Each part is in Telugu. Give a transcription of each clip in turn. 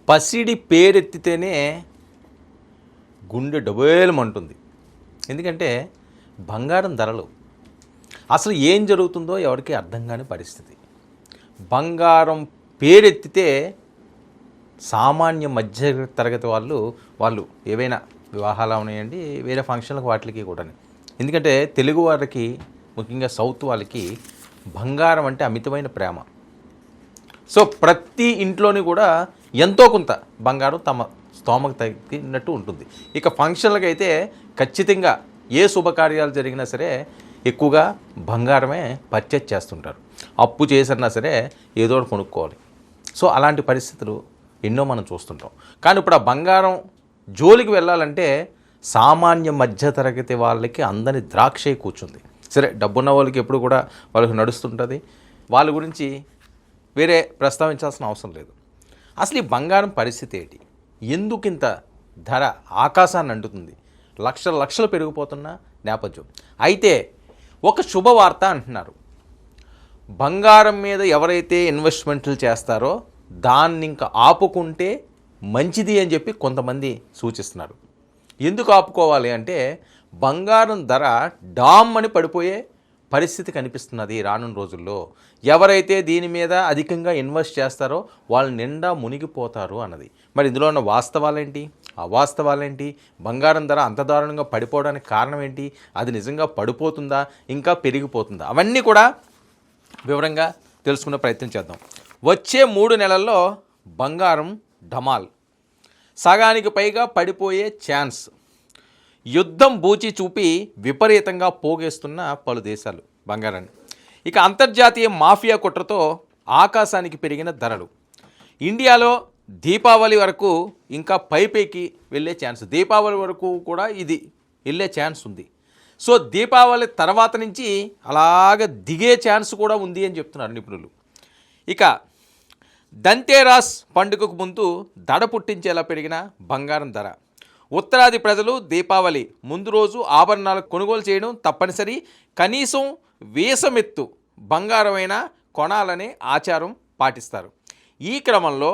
పసిడి పేరెత్తితేనే గుండె డబేలమంటుంది. ఎందుకంటే బంగారం ధరలు అసలు ఏం జరుగుతుందో ఎవరికి అర్థం కాని పరిస్థితి. బంగారం పేరెత్తితే సామాన్య మధ్య తరగతి వాళ్ళు ఏవైనా వివాహాలు ఉన్నాయండి, వేరే ఫంక్షన్లకు వాటికి కూడా. ఎందుకంటే తెలుగు వారికి, ముఖ్యంగా సౌత్ వాళ్ళకి బంగారం అంటే అమితమైన ప్రేమ. సో ప్రతి ఇంట్లోని కూడా ఎంతో కొంత బంగారం తమ స్తోమకు తగ్గినట్టు ఉంటుంది. ఇక ఫంక్షన్లకు అయితే ఖచ్చితంగా ఏ శుభకార్యాలు జరిగినా సరే ఎక్కువగా బంగారమే పర్చేజ్ చేస్తుంటారు. అప్పు చేసినా సరే ఏదో ఒకటి కొనుక్కోవాలి. సో అలాంటి పరిస్థితులు ఎన్నో మనం చూస్తుంటాం. కానీ ఇప్పుడు ఆ బంగారం జోలికి వెళ్ళాలంటే సామాన్య మధ్యతరగతి వాళ్ళకి అందని ద్రాక్ష కూర్చుంది. సరే, డబ్బున్న వాళ్ళకి ఎప్పుడు కూడా వాళ్ళకి నడుస్తుంటుంది, వాళ్ళ గురించి వేరే ప్రస్తావించాల్సిన అవసరం లేదు. అసలు ఈ బంగారం పరిస్థితి ఏంటి? ఎందుకింత ధర ఆకాశాన్ని అంటుతుంది? లక్షలు పెరిగిపోతున్న నేపథ్యం. అయితే ఒక శుభవార్త అంటున్నారు. బంగారం మీద ఎవరైతే ఇన్వెస్ట్మెంట్లు చేస్తారో దాన్ని ఇంకా ఆపుకుంటే మంచిది అని చెప్పి కొంతమంది సూచిస్తున్నారు. ఎందుకు ఆపుకోవాలి అంటే బంగారం ధర డామ్ అని పడిపోయే పరిస్థితి కనిపిస్తున్నది రానున్న రోజుల్లో. ఎవరైతే దీని మీద అధికంగా ఇన్వెస్ట్ చేస్తారో వాళ్ళు నిండా మునిగిపోతారు అన్నది. మరి ఇందులో ఉన్న వాస్తవాలేంటి, అవాస్తవాలేంటి, బంగారం ధర అంత దారుణంగా పడిపోవడానికి కారణం ఏంటి, అది నిజంగా పడిపోతుందా ఇంకా పెరిగిపోతుందా, అవన్నీ కూడా వివరంగా తెలుసుకునే ప్రయత్నం చేద్దాం. వచ్చే 3 నెలల్లో బంగారం ఢమాల్, సగానికి పైగా పడిపోయే ఛాన్స్. యుద్ధం బూచి చూపి విపరీతంగా పోగేస్తున్న పలు దేశాలు బంగారాన్ని. ఇక అంతర్జాతీయ మాఫియా కుట్రతో ఆకాశానికి పెరిగిన ధరలు. ఇండియాలో దీపావళి వరకు ఇంకా పైకి వెళ్ళే ఛాన్స్, దీపావళి వరకు కూడా ఇది వెళ్ళే ఛాన్స్ ఉంది. సో దీపావళి తర్వాత నుంచి అలాగ దిగే ఛాన్స్ కూడా ఉంది అని చెప్తున్నారు నిపుణులు. ఇక దంతేరాస్ పండుగకు ముందు దడ పుట్టించేలా పెరిగిన బంగారం ధర. ఉత్తరాది ప్రజలు దీపావళి ముందు రోజు ఆభరణాలు కొనుగోలు చేయడం తప్పనిసరి. కనీసం వేసమెత్తు బంగారమైన కొనాలనే ఆచారం పాటిస్తారు. ఈ క్రమంలో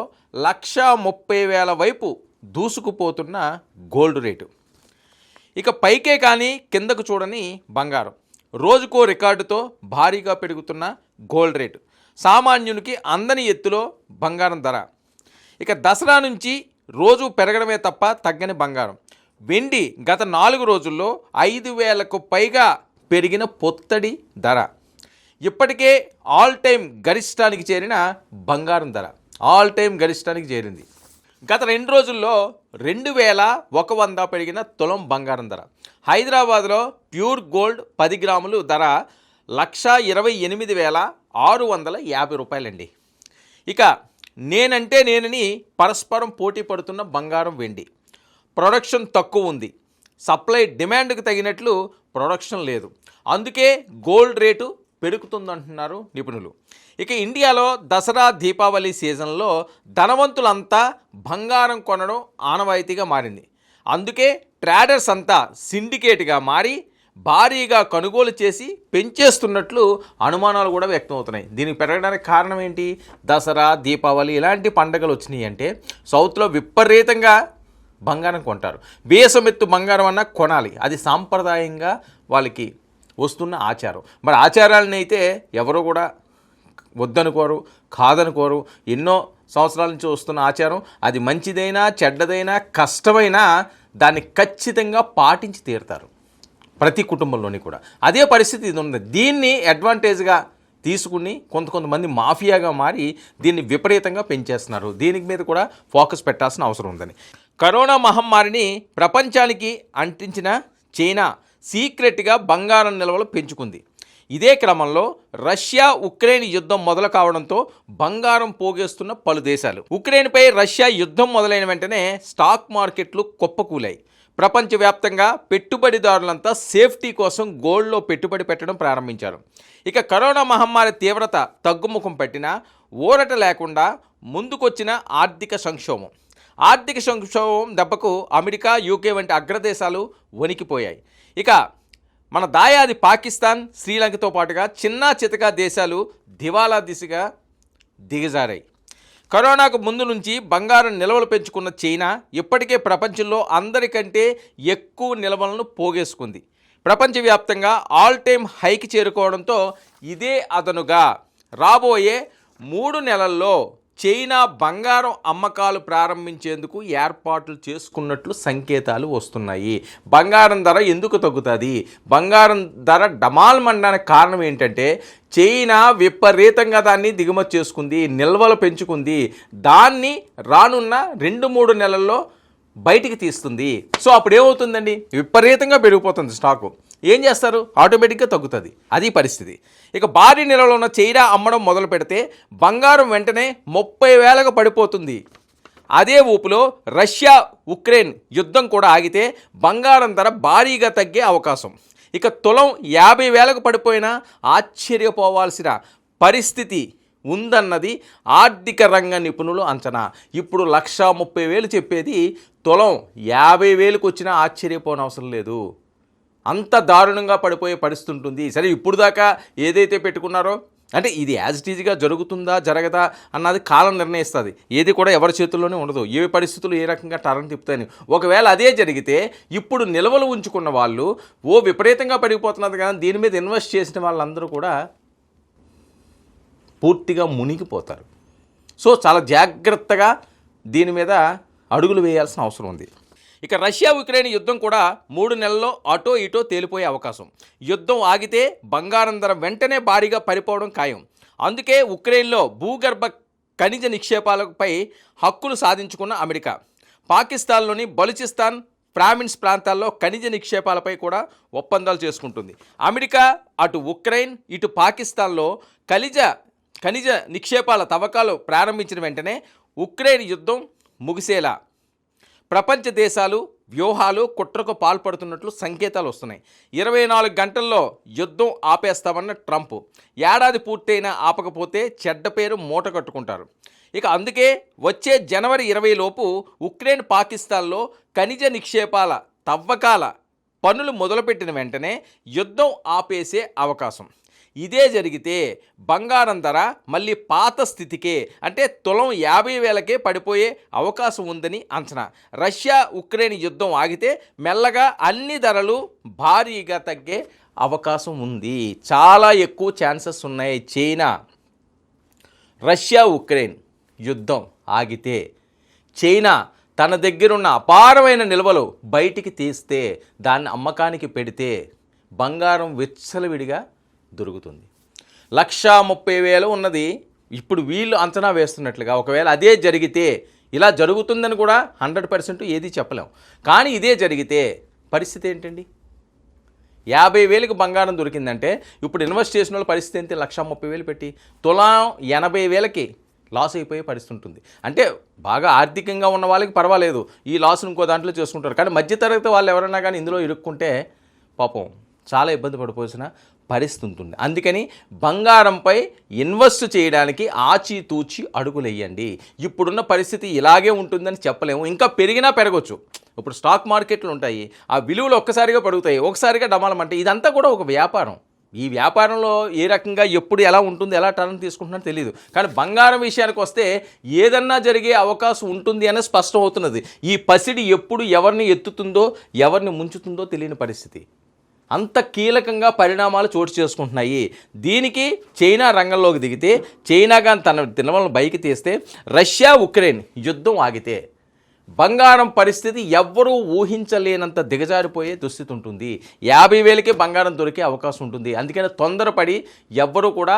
1,30,000 వైపు దూసుకుపోతున్న గోల్డ్ రేటు. ఇక పైకే కానీ కిందకు చూడని బంగారం. రోజుకో రికార్డుతో భారీగా పెరుగుతున్న గోల్డ్ రేటు. సామాన్యునికి అందని ఎత్తులో బంగారం ధర. ఇక దసరా నుంచి రోజు పెరగడమే తప్ప తగ్గని బంగారం. వెండి గత 4 రోజుల్లో 5,000కు పైగా పెరిగిన పొత్తడి ధర. ఇప్పటికే ఆల్ టైమ్ గరిష్టానికి చేరిన బంగారం ధర చేరింది. గత 2 రోజుల్లో 2,100 పెరిగిన తులం బంగారం ధర. హైదరాబాద్లో ప్యూర్ గోల్డ్ 10 గ్రాములు ధర 128,650 రూపాయలండి. ఇక నేనంటే నేనని పరస్పరం పోటీ పడుతున్న బంగారం వెండి. ప్రొడక్షన్ తక్కువ ఉంది, సప్లై డిమాండ్కి తగినట్లు ప్రొడక్షన్ లేదు. అందుకే గోల్డ్ రేటు పెరుగుతుందంటున్నారు నిపుణులు. ఇక ఇండియాలో దసరా దీపావళి సీజన్లో ధనవంతులంతా బంగారం కొనడం ఆనవాయితీగా మారింది. అందుకే ట్రేడర్స్ అంతా సిండికేట్గా మారి భారీగా కొనుగోలు చేసి పెంచేస్తున్నట్లు అనుమానాలు కూడా వ్యక్తమవుతున్నాయి. దీనికి పెరగడానికి కారణం ఏంటి? దసరా దీపావళి ఇలాంటి పండుగలు వచ్చినాయి అంటే సౌత్లో విపరీతంగా బంగారం కొంటారు. వేసమెత్తు బంగారం అన్నా కొనాలి, అది సాంప్రదాయంగా వాళ్ళకి వస్తున్న ఆచారం. మరి ఆచారాలను అయితే ఎవరు కూడా వద్దనుకోరు, కాదనుకోరు. ఎన్నో సంవత్సరాల నుంచి వస్తున్న ఆచారం, అది మంచిదైనా చెడ్డదైనా కష్టమైనా దాన్ని ఖచ్చితంగా పాటించి తీరుతారు ప్రతి కుటుంబంలోని కూడా. అదే పరిస్థితి ఇది ఉంది. దీన్ని అడ్వాంటేజ్గా తీసుకుని కొంతమంది మాఫియాగా మారి దీన్ని విపరీతంగా పెంచేస్తున్నారు. దీనికి మీద కూడా ఫోకస్ పెట్టాల్సిన అవసరం ఉందని. కరోనా మహమ్మారిని ప్రపంచానికి అంటించిన చైనా సీక్రెట్గా బంగారం నిల్వలు పెంచుకుంది. ఇదే క్రమంలో రష్యా ఉక్రెయిన్ యుద్ధం మొదలు కావడంతో బంగారం పోగేస్తున్న పలు దేశాలు. ఉక్రెయిన్పై రష్యా యుద్ధం మొదలైన వెంటనే స్టాక్ మార్కెట్లు కుప్పకూలాయి. ప్రపంచవ్యాప్తంగా పెట్టుబడిదారులంతా సేఫ్టీ కోసం గోల్డ్లో పెట్టుబడి పెట్టడం ప్రారంభించారు. ఇక కరోనా మహమ్మారి తీవ్రత తగ్గుముఖం పట్టినా ఊరట లేకుండా ముందుకొచ్చిన ఆర్థిక సంక్షోభం దెబ్బకు అమెరికా, యూకే వంటి అగ్రదేశాలు వణికిపోయాయి. ఇక మన దాయాది పాకిస్తాన్, శ్రీలంకతో పాటుగా చిన్నా చితకా దేశాలు దివాలా దిశగా దిగజారాయి. కరోనాకు ముందు నుంచి బంగారం నిల్వలు పెంచుకున్న చైనా ఇప్పటికే ప్రపంచంలో అందరికంటే ఎక్కువ నిల్వలను పోగేసుకుంది. ప్రపంచవ్యాప్తంగా ఆల్ టైమ్ హైకి చేరుకోవడంతో ఇదే అదనుగా రాబోయే 3 నెలల్లో చైనా బంగారం అమ్మకాలు ప్రారంభించేందుకు ఏర్పాట్లు చేసుకున్నట్లు సంకేతాలు వస్తున్నాయి. బంగారం ధర ఎందుకు తగ్గుతుంది? బంగారం ధర డమాల్మనడానికి కారణం ఏంటంటే చైనా విపరీతంగా దాన్ని దిగుమతి చేసుకుంది, నిల్వలు పెంచుకుంది. దాన్ని రానున్న 2-3 నెలల్లో బయటికి తీస్తుంది. సో అప్పుడు ఏమవుతుందండి? విపరీతంగా పెరిగిపోతుంది స్టాకు. ఏం చేస్తారు? ఆటోమేటిక్గా తగ్గుతుంది. అది పరిస్థితి. ఇక భారీ నిల్వలో ఉన్న చైనా అమ్మడం మొదలు పెడితే బంగారం వెంటనే 30,000కు పడిపోతుంది. అదే ఊపులో రష్యా ఉక్రెయిన్ యుద్ధం కూడా ఆగితే బంగారం ధర భారీగా తగ్గే అవకాశం. ఇక తులం 50,000కు పడిపోయినా ఆశ్చర్యపోవాల్సిన పరిస్థితి ఉందన్నది ఆర్థిక రంగ నిపుణులు అంచనా. ఇప్పుడు 1,30,000 చెప్పేది తులం 50,000కు వచ్చినా ఆశ్చర్యపోనవసరం లేదు. అంత దారుణంగా పడిపోయే పరిస్థితి ఉంటుంది. సరే, ఇప్పుడు దాకా ఏదైతే పెట్టుకున్నారో అంటే ఇది యాజ్ ఇట్ ఈజ్గా జరుగుతుందా జరగదా అన్నది కాలం నిర్ణయిస్తుంది. ఏది కూడా ఎవరి చేతుల్లోనే ఉండదు. ఏ పరిస్థితులు ఏ రకంగా టర్న్ తిప్పుతాయని. ఒకవేళ అదే జరిగితే ఇప్పుడు నిల్వలు ఉంచుకున్న వాళ్ళు విపరీతంగా పడిపోతున్నది కానీ దీని మీద ఇన్వెస్ట్ చేసిన వాళ్ళందరూ కూడా పూర్తిగా మునిగిపోతారు. సో చాలా జాగ్రత్తగా దీని మీద అడుగులు వేయాల్సిన అవసరం ఉంది. ఇక రష్యా ఉక్రెయిన్ యుద్ధం కూడా 3 నెలల్లో అటో ఇటో తేలిపోయే అవకాశం. యుద్ధం ఆగితే బంగారం ధర వెంటనే భారీగా పడిపోవడం ఖాయం. అందుకే ఉక్రెయిన్లో భూగర్భ ఖనిజ నిక్షేపాలపై హక్కులు సాధించుకున్న అమెరికా పాకిస్తాన్లోని బలూచిస్తాన్ ప్రావిన్స్ ప్రాంతాల్లో ఖనిజ నిక్షేపాలపై కూడా ఒప్పందాలు చేసుకుంటుంది. అమెరికా అటు ఉక్రెయిన్ ఇటు పాకిస్తాన్లో ఖనిజ నిక్షేపాల తవ్వకాలు ప్రారంభించిన వెంటనే ఉక్రెయిన్ యుద్ధం ముగిసేలా ప్రపంచ దేశాలు వ్యూహాలు కుట్రకు పాల్పడుతున్నట్లు సంకేతాలు వస్తున్నాయి. 24 గంటల్లో యుద్ధం ఆపేస్తామన్న ట్రంప్ ఏడాది పూర్తయినా ఆపకపోతే చెడ్డ పేరు మూట కట్టుకుంటారు. ఇక అందుకే వచ్చే జనవరి 20 లోపు ఉక్రెయిన్ పాకిస్తాన్లో ఖనిజ నిక్షేపాల తవ్వకాల పనులు మొదలుపెట్టిన వెంటనే యుద్ధం ఆపేసే అవకాశం. ఇదే జరిగితే బంగారం ధర మళ్ళీ పాత స్థితికే అంటే తులం 50,000కే పడిపోయే అవకాశం ఉందని అంచనా. రష్యా ఉక్రెయిన్ యుద్ధం ఆగితే మెల్లగా అన్ని ధరలు భారీగా తగ్గే అవకాశం ఉంది. చాలా ఎక్కువ ఛాన్సెస్ ఉన్నాయి. చైనా రష్యా ఉక్రెయిన్ యుద్ధం ఆగితే చైనా తన దగ్గరున్న అపారమైన నిల్వలు బయటికి తీస్తే దాన్ని అమ్మకానికి పెడితే బంగారం విచ్చలవిడిగా దొరుకుతుంది. 1,30,000 ఉన్నది ఇప్పుడు వీళ్ళు అంచనా వేస్తున్నట్లుగా ఒకవేళ అదే జరిగితే, ఇలా జరుగుతుందని కూడా 100% ఏది చెప్పలేం. కానీ ఇదే జరిగితే పరిస్థితి ఏంటండి? 50,000కి బంగారం దొరికిందంటే ఇప్పుడు ఇన్వెస్ట్ చేసిన వాళ్ళ పరిస్థితి ఏంటి? 1,30,000 పెట్టి తులం 80,000కి లాస్ అయిపోయే పరిస్థితి ఉంటుంది. అంటే బాగా ఆర్థికంగా ఉన్న వాళ్ళకి పర్వాలేదు, ఈ లాస్ను ఇంకో దాంట్లో చేసుకుంటారు. కానీ మధ్యతరగతి వాళ్ళు ఎవరైనా కానీ ఇందులో ఇరుక్కుంటే పాపం చాలా ఇబ్బంది పడిపోసిన పరిస్థితి ఉంటుంది. అందుకని బంగారంపై ఇన్వెస్ట్ చేయడానికి ఆచితూచి అడుగులేయండి. ఇప్పుడున్న పరిస్థితి ఇలాగే ఉంటుందని చెప్పలేము, ఇంకా పెరిగినా పెరగవచ్చు. ఇప్పుడు స్టాక్ మార్కెట్లు ఉంటాయి, ఆ విలువలు ఒక్కసారిగా పెరుగుతాయి, ఒకసారిగా డమాలమంటే ఇదంతా కూడా ఒక వ్యాపారం. ఈ వ్యాపారంలో ఏ రకంగా ఎప్పుడు ఎలా ఉంటుందో ఎలా టర్న్ తీసుకుంటున్నారో తెలియదు. కానీ బంగారం విషయానికి వస్తే ఏదన్నా జరిగే అవకాశం ఉంటుంది అనేది స్పష్టం అవుతున్నది. ఈ పసిడి ఎప్పుడు ఎవరిని ఎత్తుతుందో ఎవరిని ముంచుతుందో తెలియని పరిస్థితి. అంత కీలకంగా పరిణామాలు చోటు చేసుకుంటున్నాయి. దీనికి చైనా రంగంలోకి దిగితే, చైనా కానీ తన నిల్వలను బయటికి తీస్తే, రష్యా ఉక్రెయిన్ యుద్ధం ఆగితే బంగారం పరిస్థితి ఎవ్వరూ ఊహించలేనంత దిగజారిపోయే దుస్థితి ఉంటుంది. 50,000కే బంగారం దొరికే అవకాశం ఉంటుంది. అందుకని తొందరపడి ఎవ్వరూ కూడా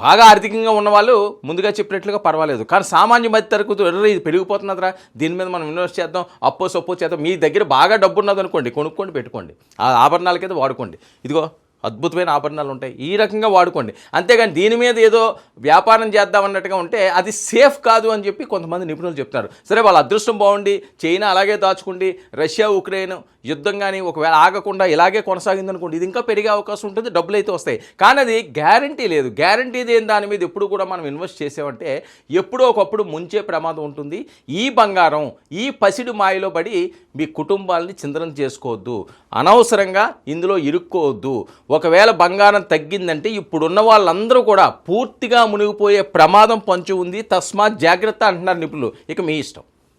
బాగా ఆర్థికంగా ఉన్నవాళ్ళు ముందుగా చెప్పినట్లుగా పర్వాలేదు. కానీ సామాన్య మధ్య తరగతి ఇది పెరిగిపోతున్నదిరా, దీని మీద మనం ఇన్వెస్ట్ చేద్దాం, అప్పో సొప్పో చేద్దాం. మీ దగ్గర బాగా డబ్బు ఉన్నది అనుకోండి, కొనుక్కోండి, పెట్టుకోండి. ఆ ఆభరణాలకైతే వాడుకోండి. ఇదిగో అద్భుతమైన ఆభరణాలు ఉంటాయి, ఈ రకంగా వాడుకోండి. అంతేగాని దీని మీద ఏదో వ్యాపారం చేద్దామన్నట్టుగా ఉంటే అది సేఫ్ కాదు అని చెప్పి కొంతమంది నిపుణులు చెప్తున్నారు. సరే, వాళ్ళ అదృష్టం బాగుండి చైనా అలాగే దాచుకుండి రష్యా ఉక్రెయిన్ యుద్ధం కానీ ఒకవేళ ఆగకుండా ఇలాగే కొనసాగిందనుకోండి, ఇది ఇంకా పెరిగే అవకాశం ఉంటుంది, డబ్బులు అయితే వస్తాయి. కానీ అది గ్యారంటీ లేదు. గ్యారంటీ దేని దాని మీద ఎప్పుడు కూడా మనం ఇన్వెస్ట్ చేసామంటే ఎప్పుడో ఒకప్పుడు ముంచే ప్రమాదం ఉంటుంది. ఈ బంగారం ఈ పసిడి మాయలో పడి మీ కుటుంబాలని చిందనం చేసుకోవద్దు, అనవసరంగా ఇందులో ఇరుక్కోవద్దు. ఒకవేళ బంగారం తగ్గిందంటే ఇప్పుడున్న వాళ్ళందరూ కూడా పూర్తిగా మునిగిపోయే ప్రమాదం పొంచి ఉంది. తస్మాత్ జాగ్రత్త అంటున్నారు నిపుణులు. ఇక మీ ఇష్టం.